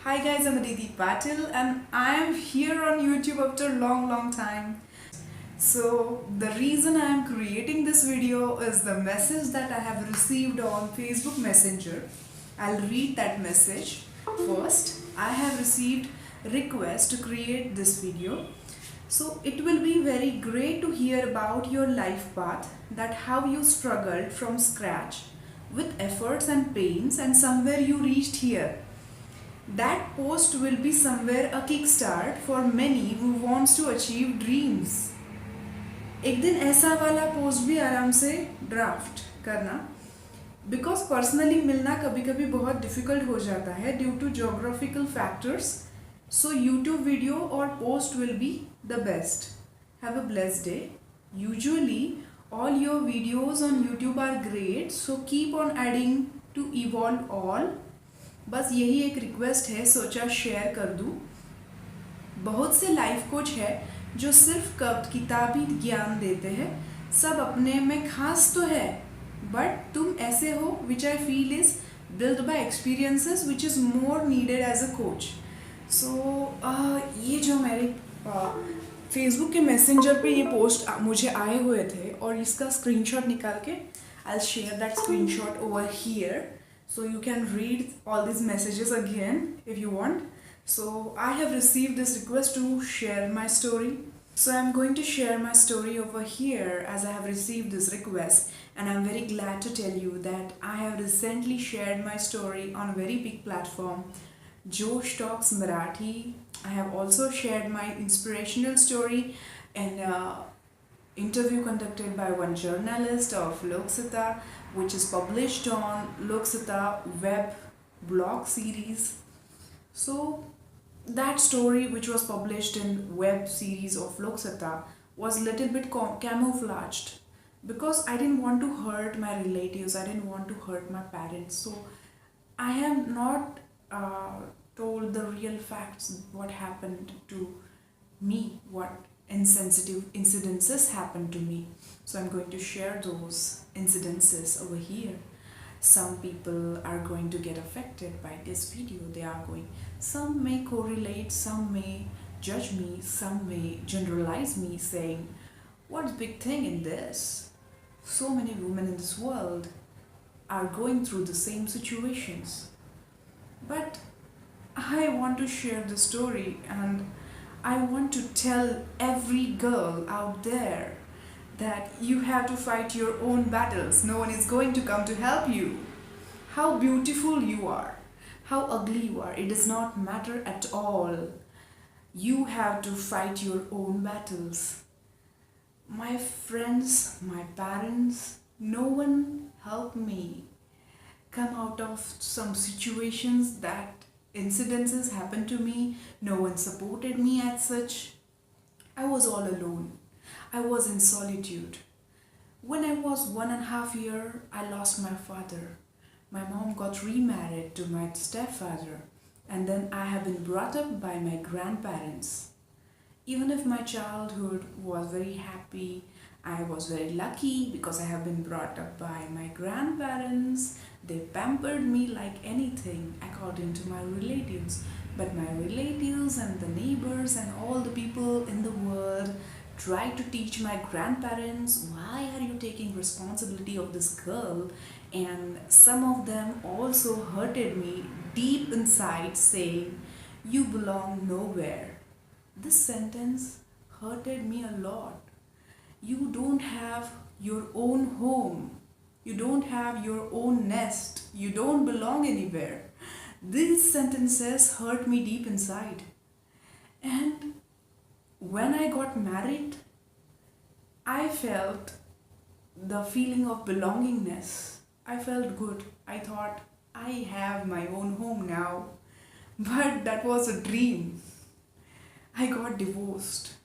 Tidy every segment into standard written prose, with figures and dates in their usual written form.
Hi guys, I'm Aditi Patil and I am here on YouTube after a long time. So the reason I am creating this video is the message that I have received on Facebook Messenger. I'll read that message first. I have received request to create this video. So it will be very great to hear about your life path, that how you struggled from scratch with efforts and pains and somewhere you reached here. That post will be somewhere a kickstart for many who wants to achieve dreams. एक दिन ऐसा वाला post भी आराम से draft करना, because personally मिलना कभी कभी बहुत डिफिकल्ट हो जाता है due to geographical factors. So YouTube video और post will be the best. Have a blessed day. Usually all your videos on YouTube are great, so keep on adding to evolve all. बस यही एक request है, सोचा share कर दूँ. बहुत से लाइफ कोच है जो सिर्फ किताबी ज्ञान देते हैं. सब अपने में खास तो है, बट तुम ऐसे हो which I feel is build by experiences which is more needed as a coach. So ये जो मेरे फेसबुक के मैसेंजर पे ये पोस्ट मुझे आए हुए थे और इसका स्क्रीनशॉट निकाल के I will share that screenshot over here, so you can read all these messages again if you want. So I have received this request to share my story, so I'm going to share my story over here as I have received this request, and I'm very glad to tell you that I have recently shared my story on a very big platform, Josh Talks Marathi. I have also shared my inspirational story in interview conducted by one journalist of Loksita, which is published on Loksita web blog series. So that story, which was published in web series of Loksita, was little bit camouflaged because I didn't want to hurt my relatives, I didn't want to hurt my parents. So I have not told the real facts, what happened to me, what insensitive incidences happened to me. So I'm going to share those incidences over here. Some people are going to get affected by this video. Some may correlate, some may judge me, some may generalize me saying, what's big thing in this? So many women in this world are going through the same situations. But I want to share the story, and I want to tell every girl out there that you have to fight your own battles. No one is going to come to help you. How beautiful you are, how ugly you are, it does not matter at all. You have to fight your own battles. My friends, my parents, no one helped me come out of some situations, that incidences happened to me. No one supported me as such. I was all alone. I was in solitude. When I was 1.5 years, I lost my father. My mom got remarried to my stepfather, and then I have been brought up by my grandparents. Even if my childhood was very happy, I was very lucky because I have been brought up by my grandparents. They pampered me like anything according to my relatives. But my relatives and the neighbors and all the people in the world tried to teach my grandparents, why are you taking responsibility of this girl? And some of them also hurted me deep inside, saying, you belong nowhere. This sentence hurted me a lot. You don't have your own home. You don't have your own nest. You don't belong anywhere. These sentences hurt me deep inside. And when I got married, I felt the feeling of belongingness. I felt good. I thought, I have my own home now. But that was a dream. I got divorced.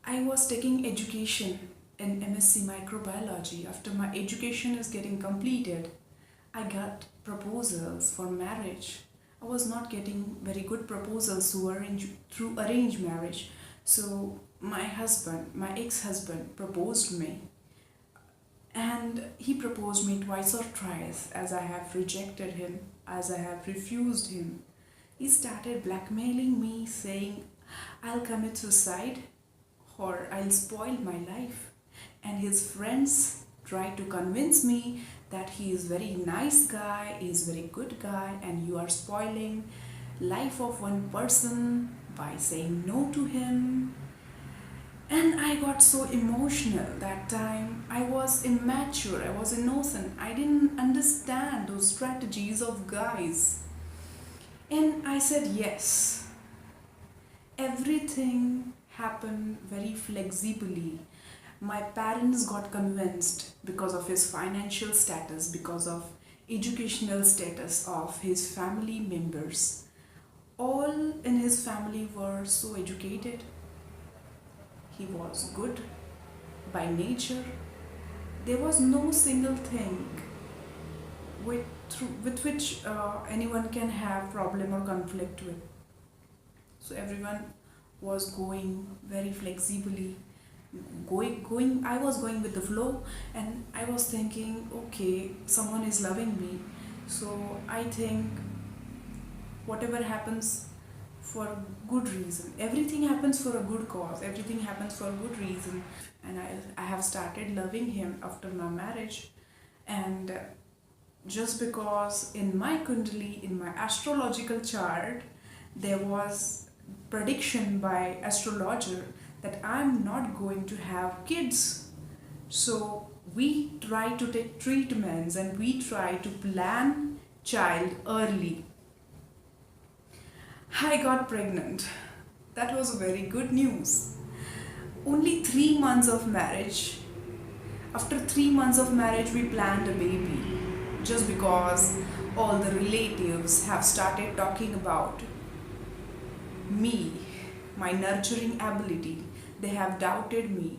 I was taking education in MSc Microbiology. After my education is getting completed, I got proposals for marriage. I was not getting very good proposals through arranged marriage. So my ex-husband proposed me. And he proposed me twice or thrice as I have rejected him. as I have refused him. He started blackmailing me, saying, I'll commit suicide or I'll spoil my life. And his friends tried to convince me that he is very nice guy, he is very good guy, and you are spoiling life of one person by saying no to him. And I got so emotional that time. I was immature, I was innocent, I didn't understand those strategies of guys. And I said yes. Everything happened very flexibly. My parents got convinced because of his financial status, because of educational status of his family members. All in his family were so educated. He was good by nature. There was no single thing with which anyone can have problem or conflict with. So everyone was going very flexibly. I was going with the flow, and I was thinking, okay, someone is loving me, so I think whatever happens for a good reason, everything happens for a good cause, everything happens for a good reason. And I have started loving him after my marriage. And just because in my kundali, in my astrological chart, there was prediction by astrologer that I'm not going to have kids. So we try to take treatments and we try to plan child early. I got pregnant. That was very good news. Only 3 months of marriage. After 3 months of marriage, we planned a baby. Just because all the relatives have started talking about me, my nurturing ability. They have doubted me,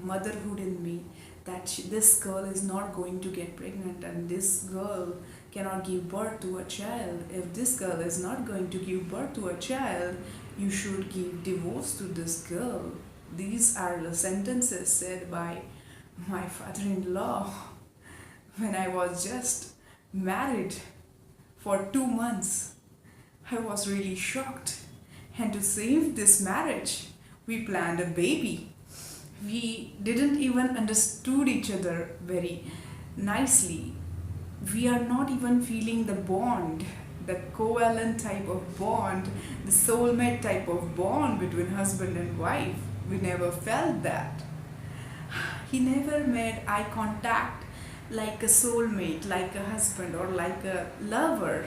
motherhood in me, that this girl is not going to get pregnant and this girl cannot give birth to a child. If this girl is not going to give birth to a child, you should give divorce to this girl. These are the sentences said by my father-in-law when I was just married for 2 months. I was really shocked. And to save this marriage, we planned a baby. We didn't even understood each other very nicely. We are not even feeling the bond, the covalent type of bond, the soulmate type of bond between husband and wife. We never felt that. He never made eye contact like a soulmate, like a husband or like a lover.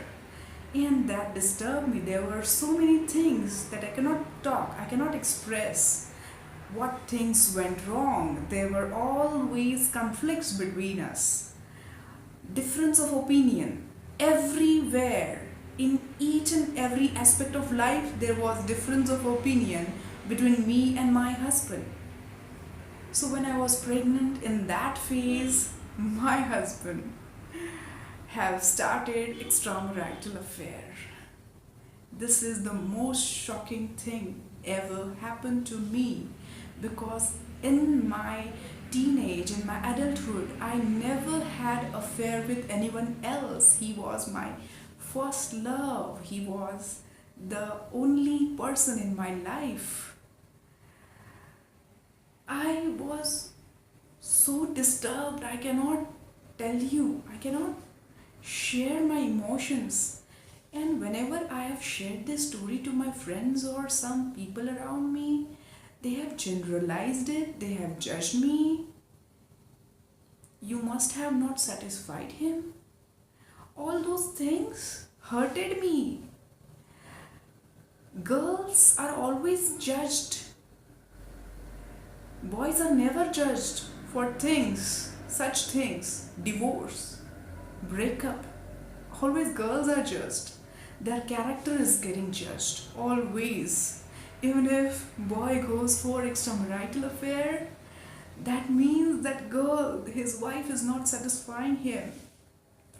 And that disturbed me. There were so many things that I cannot talk, I cannot express what things went wrong. There were always conflicts between us. Difference of opinion. Everywhere, in each and every aspect of life, there was difference of opinion between me and my husband. So when I was pregnant in that phase, my husband have started extramarital affair. This is the most shocking thing ever happened to me, because in my teenage, in my adulthood, I never had affair with anyone else. He was my first love. He was the only person in my life. I was so disturbed. I cannot tell you. I cannot share my emotions. And whenever I have shared this story to my friends or some people around me, they have generalized it, they have judged me. You must have not satisfied him. All those things hurted me. Girls are always judged. Boys are never judged for things, such things, divorce, breakup. Always girls are judged. Their character is getting judged, always. Even if boy goes for extramarital affair, that means that girl, his wife is not satisfying him.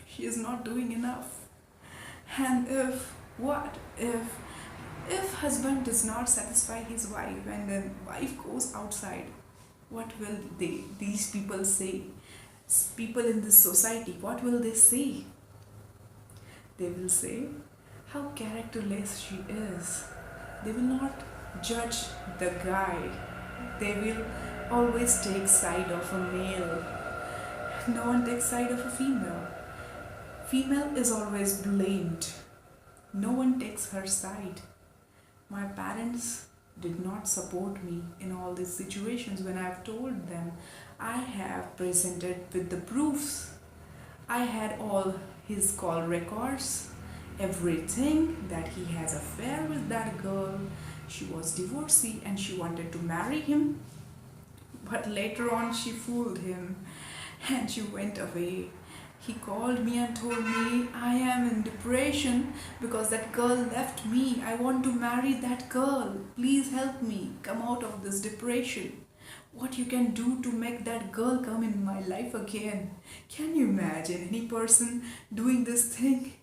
She is not doing enough. And if husband does not satisfy his wife and then wife goes outside, what will these people say? People in this society, what will they say? They will say how characterless she is. They will not judge the guy. They will always take side of a male. No one takes side of a female. Female is always blamed. No one takes her side. My parents did not support me in all these situations. When I have told them, I have presented with the proofs. I had all his call records, everything, that he has affair with that girl. She was divorcee and she wanted to marry him. But later on she fooled him and she went away. He called me and told me, I am in depression because that girl left me. I want to marry that girl. Please help me come out of this depression. What you can do to make that girl come in my life again? Can you imagine any person doing this thing?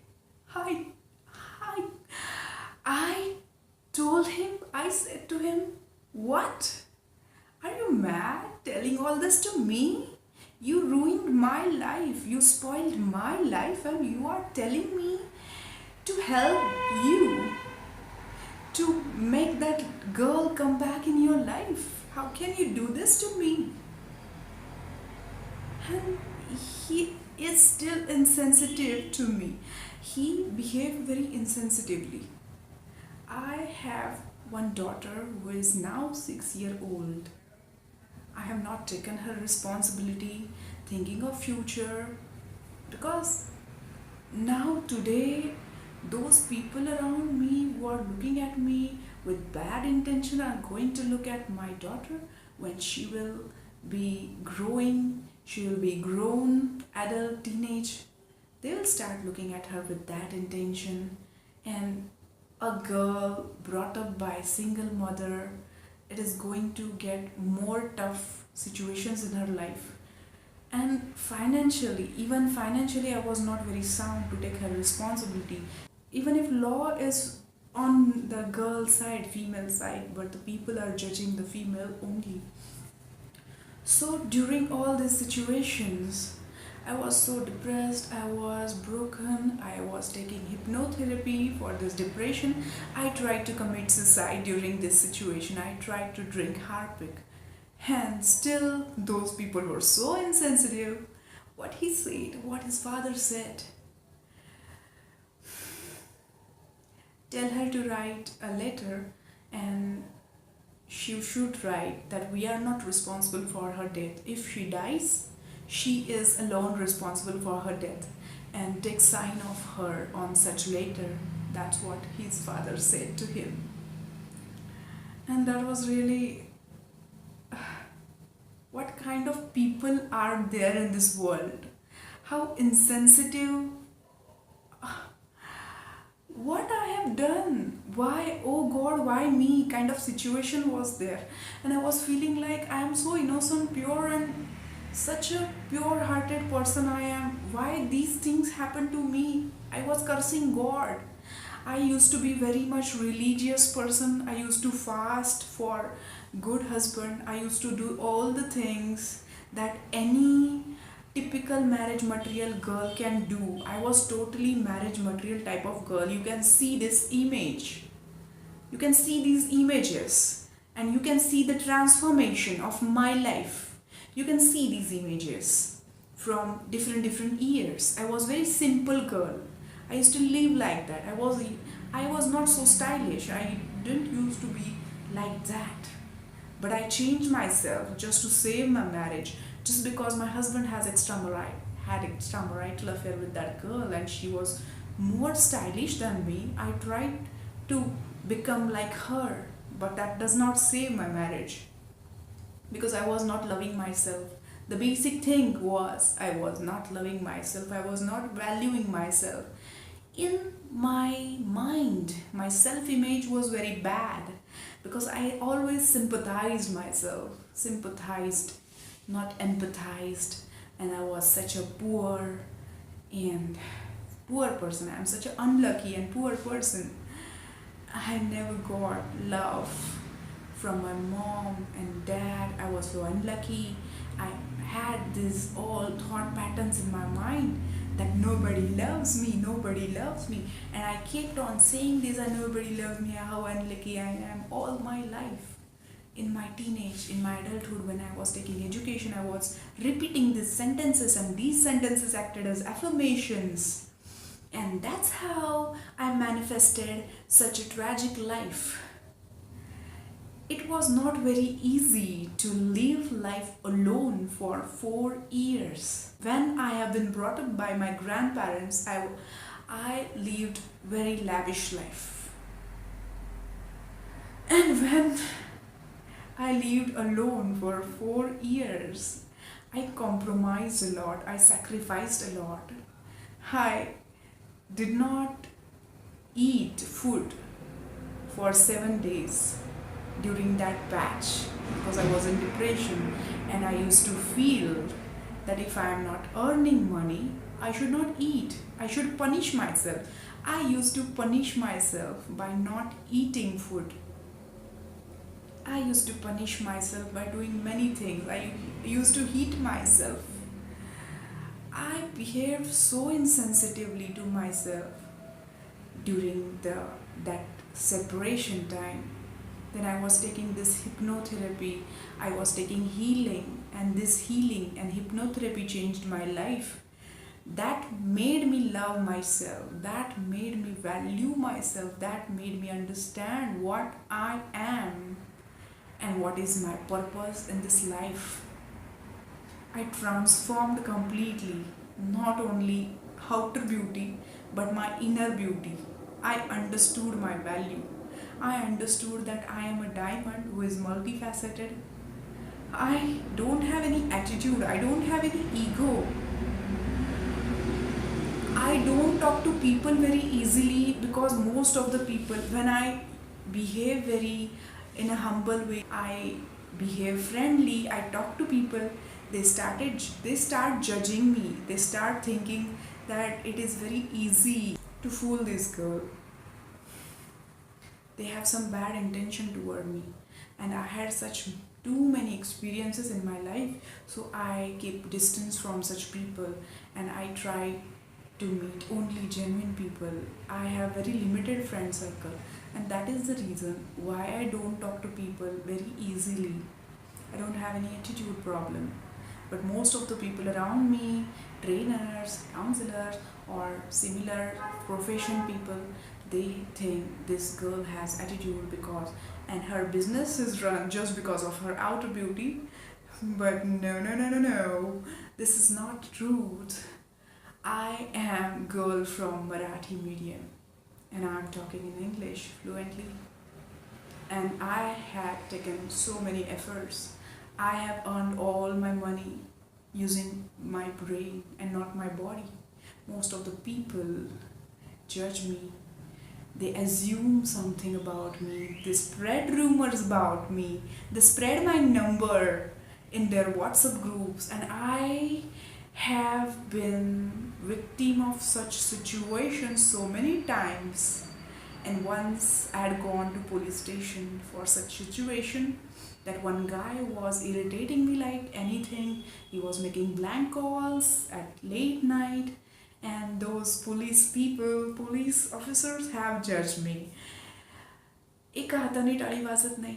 I told him, I said to him, what? Are you mad telling all this to me? You ruined my life, you spoiled my life, and you are telling me to help you to make that girl come back in your life. How can you do this to me? And he is still insensitive to me. He behaved very insensitively. I have one daughter who is now 6 years old. I have not taken her responsibility, thinking of future, because now today those people around me who are looking at me with bad intention are going to look at my daughter when she will be growing, she will be grown, adult, teenage. They will start looking at her with that intention. And a girl brought up by a single mother, it is going to get more tough situations in her life. And financially, even financially, I was not very sound to take her responsibility. Even if law is on the girl side, female side, but the people are judging the female only. So during all these situations, I was so depressed, I was broken, I was taking hypnotherapy for this depression. I tried to commit suicide during this situation. I tried to drink Harpic. And still, those people were so insensitive. What he said, what his father said. Tell her to write a letter and she should write that we are not responsible for her death. If she dies, she is alone responsible for her death, and take sign of her on such letter. That's what his father said to him. And that was really... what kind of people are there in this world? How insensitive. What I have done? Why, oh God, why me? Kind of situation was there. And I was feeling like I am so innocent, pure, and such a pure-hearted person I am. Why these things happen to me? I was cursing God. I used to be very much religious person. I used to fast for good husband. I used to do all the things that any typical marriage material girl can do. I was totally marriage material type of girl. You can see this image. You can see these images and you can see the transformation of my life. You can see these images from different years. I was very simple girl. I used to live like that. I was not so stylish. I didn't used to be like that. But I changed myself just to save my marriage. Just because my husband had extramarital affair with that girl and she was more stylish than me, I tried to become like her. But that does not save my marriage. Because I was not loving myself. The basic thing was I was not loving myself. I was not valuing myself. In my mind, my self-image was very bad because I always sympathized myself. Sympathized, not empathized. And I was such a poor person. I'm such an unlucky and poor person. I never got love from my mom and dad. I was so unlucky. I had these all thought patterns in my mind that nobody loves me, nobody loves me. And I kept on saying this, and nobody loves me, how unlucky I am all my life. In my teenage, in my adulthood, when I was taking education, I was repeating these sentences, and these sentences acted as affirmations. And that's how I manifested such a tragic life. It was not very easy to live life alone for 4 years. When I have been brought up by my grandparents, I lived very lavish life. And when I lived alone for 4 years, I compromised a lot, I sacrificed a lot. I did not eat food for 7 days during that patch because I was in depression, and I used to feel that if I am not earning money, I should not eat. I should punish myself. I used to punish myself by not eating food. I used to punish myself by doing many things. I used to hit myself. I behaved so insensitively to myself during that separation time. Then I was taking this hypnotherapy, I was taking healing, and this healing and hypnotherapy changed my life. That made me love myself, that made me value myself, that made me understand what I am and what is my purpose in this life. I transformed completely, not only outer beauty, but my inner beauty. I understood my value. I understood that I am a diamond who is multifaceted. I don't have any attitude, I don't have any ego. I don't talk to people very easily because most of the people, when I behave very in a humble way, I behave friendly, I talk to people, they start judging me. They start thinking that it is very easy to fool this girl. They have some bad intention toward me, and I had such too many experiences in my life, so I keep distance from such people, and I try to meet only genuine people. I have very limited friend circle, and that is the reason why I don't talk to people very easily. I don't have any attitude problem, but most of the people around me, trainers, counselors, or similar profession people, they think this girl has attitude and her business is run just because of her outer beauty. But no. This is not truth. I am girl from Marathi medium, and I am talking in English fluently. And I have taken so many efforts. I have earned all my money using my brain and not my body. Most of the people judge me. They assume something about me. They spread rumors about me. They spread my number in their WhatsApp groups. And I have been victim of such situations so many times. And once I had gone to police station for such situation, that one guy was irritating me like anything. He was making blank calls at late night. And those police officers have judged me. एका हाताने टाळी वाजत नाही.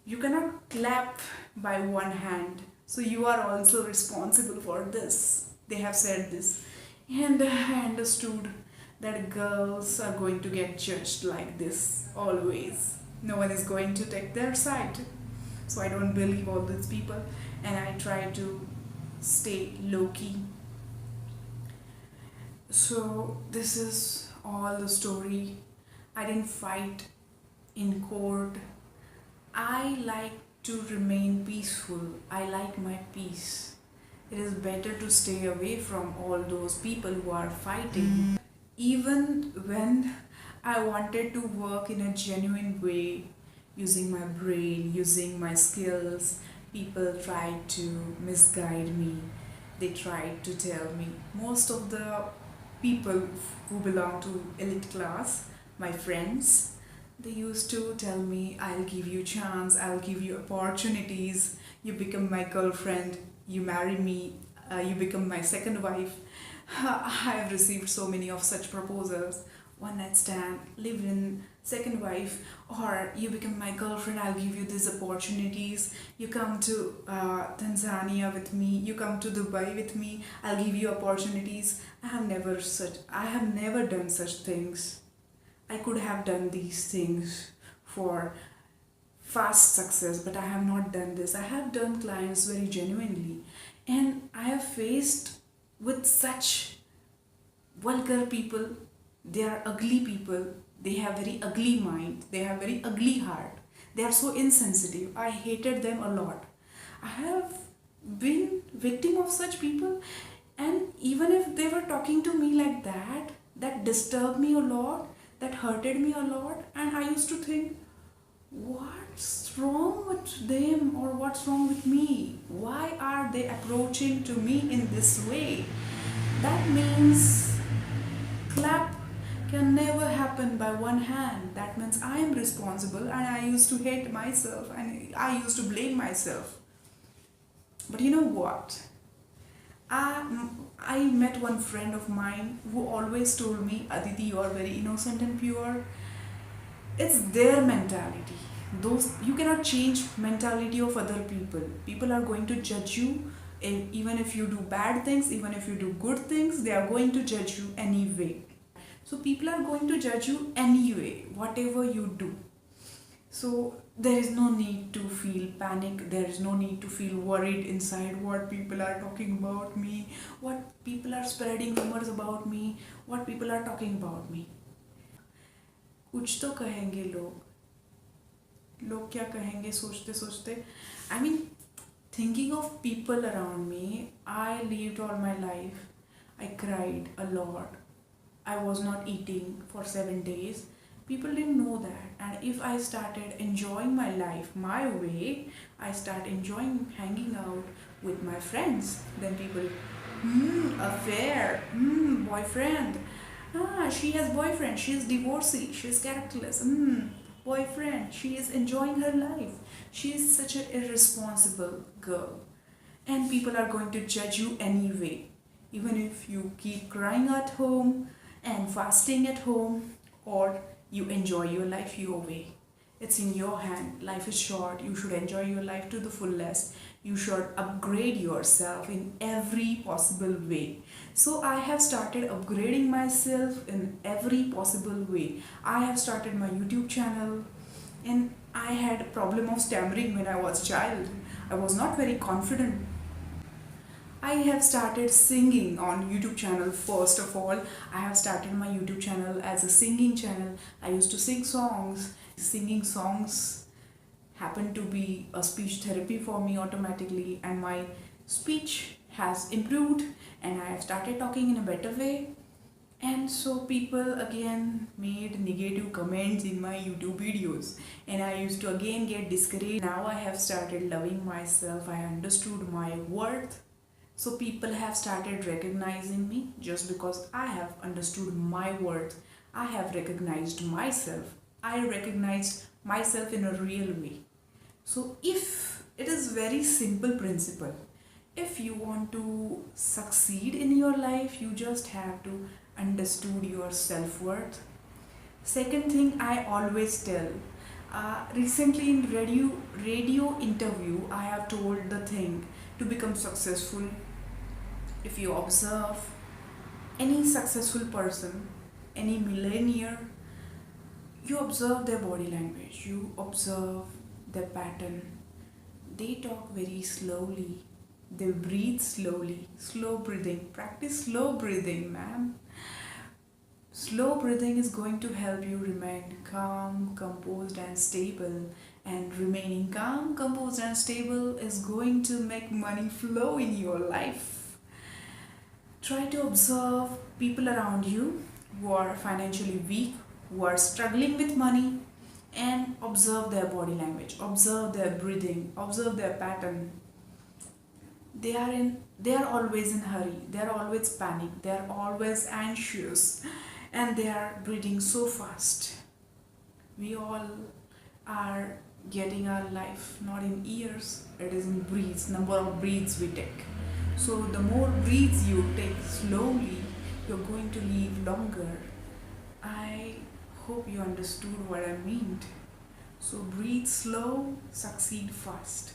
You cannot clap by one hand. So you are also responsible for this. They have said this. And I understood that girls are going to get judged like this always. No one is going to take their side. So I don't believe all these people, and I try to stay low-key. So this is all the story. I didn't fight in court. I like to remain peaceful. I like my peace. It is better to stay away from all those people who are fighting. Even when I wanted to work in a genuine way, using my brain, using my skills, people tried to misguide me. They tried to tell me. Most of the people who belong to elite class, my friends, they used to tell me, I'll give you chance, I'll give you opportunities, you become my girlfriend, you marry me, you become my second wife. I have received so many of such proposals. One night stand, live in, second wife, or you become my girlfriend, I'll give you these opportunities. You come to Tanzania with me, you come to Dubai with me, I'll give you opportunities. I have never done such things. I could have done these things for fast success, but I have not done this. I have done clients very genuinely, and I have faced with such vulgar people. They are ugly people. They have very ugly mind. They have very ugly heart. They are so insensitive. I hated them a lot. I have been victim of such people, and even if they were talking to me like that, that disturbed me a lot, that hurted me a lot, and I used to think, what's wrong with them or what's wrong with me? Why are they approaching to me in this way? That means clap can never happen by one hand. That means I am responsible, and I used to hate myself and I used to blame myself. But you know what? I met one friend of mine who always told me, Aditi, you are very innocent and pure. It's their mentality. Those you cannot change mentality of other people. People are going to judge you, even if you do bad things, even if you do good things, they are going to judge you anyway. So people are going to judge you anyway, whatever you do. So there is no need to feel panic. There is no need to feel worried inside what people are talking about me, what people are spreading rumors about me, what people are talking about me. कुछ तो कहेंगे लोग क्या कहेंगे सोचते सोचते. I mean, thinking of people around me, I lived all my life. I cried a lot. I was not eating for 7 days. People didn't know that. And if I started enjoying my life my way, I start enjoying hanging out with my friends. Then people, affair, boyfriend. She has boyfriend, she is divorcee, she is characterless. Boyfriend, she is enjoying her life. She is such an irresponsible girl. And people are going to judge you anyway. Even if you keep crying at home and fasting at home, or you enjoy your life your way. It's in your hand. Life is short. You should enjoy your life to the fullest. You should upgrade yourself in every possible way. So I have started upgrading myself in every possible way. I have started my YouTube channel, and I had a problem of stammering when I was a child. I was not very confident. I have started singing on YouTube channel. First of all, I have started my YouTube channel as a singing channel. I used to sing songs. Singing songs happened to be a speech therapy for me automatically, and my speech has improved, and I have started talking in a better way. And so people again made negative comments in my YouTube videos, and I used to again get discouraged. Now I have started loving myself. I understood my worth. So people have started recognizing me just because I have understood my worth. I have recognized myself. I recognized myself in a real way. So if it is very simple principle, if you want to succeed in your life, you just have to understood your self-worth. Second thing I always tell, recently in radio interview, I have told the thing to become successful. If you observe any successful person, any millionaire, you observe their body language, you observe their pattern. They talk very slowly, they breathe slowly, slow breathing. Practice slow breathing, ma'am. Slow breathing is going to help you remain calm, composed and stable. And remaining calm, composed and stable is going to make money flow in your life. Try to observe people around you who are financially weak, who are struggling with money, and observe their body language, observe their breathing, observe their pattern. They are always in hurry, they are always panic, they are always anxious, and they are breathing so fast. We all are getting our life not in years, it is in breaths, number of breaths we take. So the more breaths you take slowly, you're going to live longer. I hope you understood what I meant. So breathe slow, succeed fast.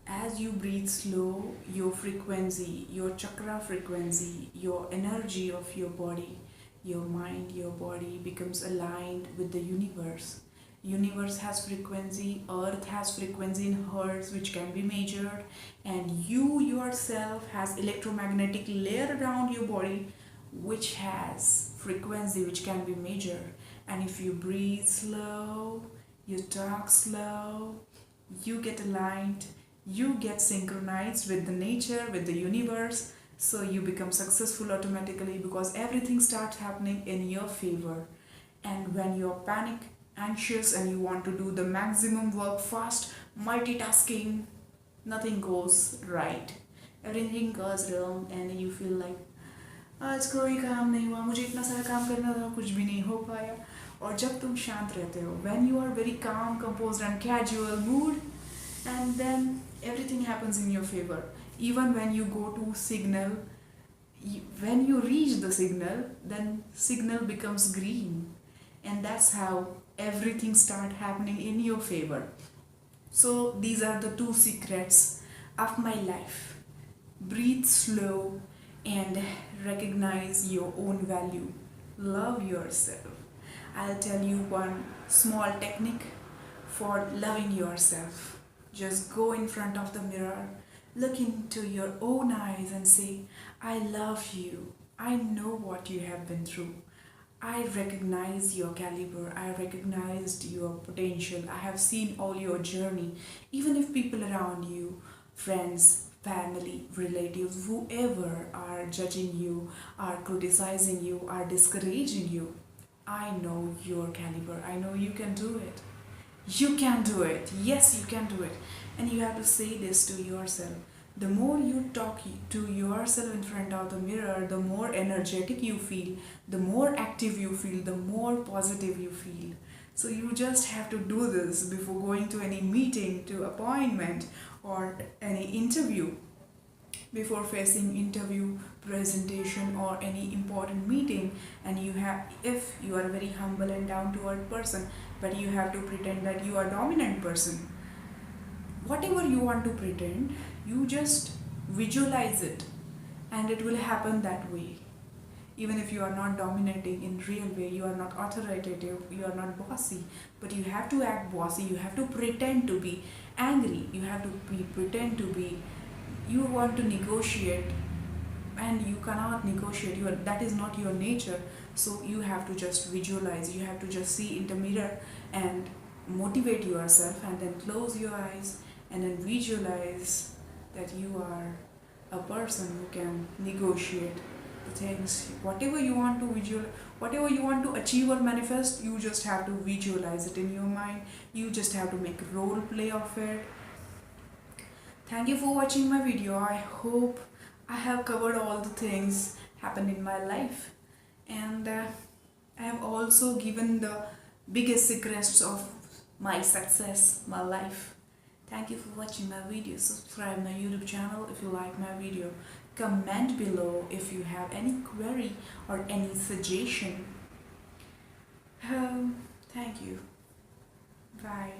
As you breathe slow, your frequency, your chakra frequency, your energy of your body, your mind, your body becomes aligned with the universe. Universe has frequency, earth has frequency in hertz which can be measured, and you yourself has electromagnetic layer around your body which has frequency which can be measured. And if you breathe slow, you talk slow, you get aligned, you get synchronized with the nature, with the universe, so you become successful automatically because everything starts happening in your favor. And when you're panic, anxious, and you want to do the maximum work fast, multitasking, nothing goes right. Everything goes wrong and you feel like आज कोई काम नहीं हुआ, मुझे इतना सारा काम करना था, कुछ भी नहीं हो पाया. और जब तुम शांत रहते हो, when you are very calm, composed and casual mood, and then everything happens in your favor. Even when you go to signal, when you reach the signal, then signal becomes green, and that's how everything start happening in your favor. So these are the two secrets of my life. Breathe slow and recognize your own value. Love yourself. I'll tell you one small technique for loving yourself. Just go in front of the mirror, look into your own eyes and say, I love you. I know what you have been through. I recognize your caliber. I recognized your potential. I have seen all your journey. Even if people around you, friends, family, relatives, whoever are judging you, are criticizing you, are discouraging you, I know your caliber. I know you can do it. You can do it. Yes, you can do it. And you have to say this to yourself. The more you talk to yourself in front of the mirror, the more energetic you feel, the more active you feel, the more positive you feel. So you just have to do this before going to any meeting, to appointment, or any interview. Before facing interview, presentation, or any important meeting, and you have, if you are a very humble and down to earth person, but you have to pretend that you are a dominant person. Whatever you want to pretend, you just visualize it and it will happen that way. Even if you are not dominating in real way, you are not authoritative, you are not bossy, but you have to act bossy, you have to pretend to be angry, you have to pretend to be, you want to negotiate and you cannot negotiate, that is not your nature. So you have to just visualize, you have to just see in the mirror and motivate yourself, and then close your eyes and then visualize that you are a person who can negotiate the things. Whatever you want to whatever you want to achieve or manifest, you just have to visualize it in your mind. You just have to make a role play of it. Thank you for watching my video. I hope I have covered all the things happened in my life, and I have also given the biggest secrets of my success, my life. Thank you for watching my video. Subscribe my YouTube channel if you like my video. Comment below if you have any query or any suggestion. Thank you. Bye.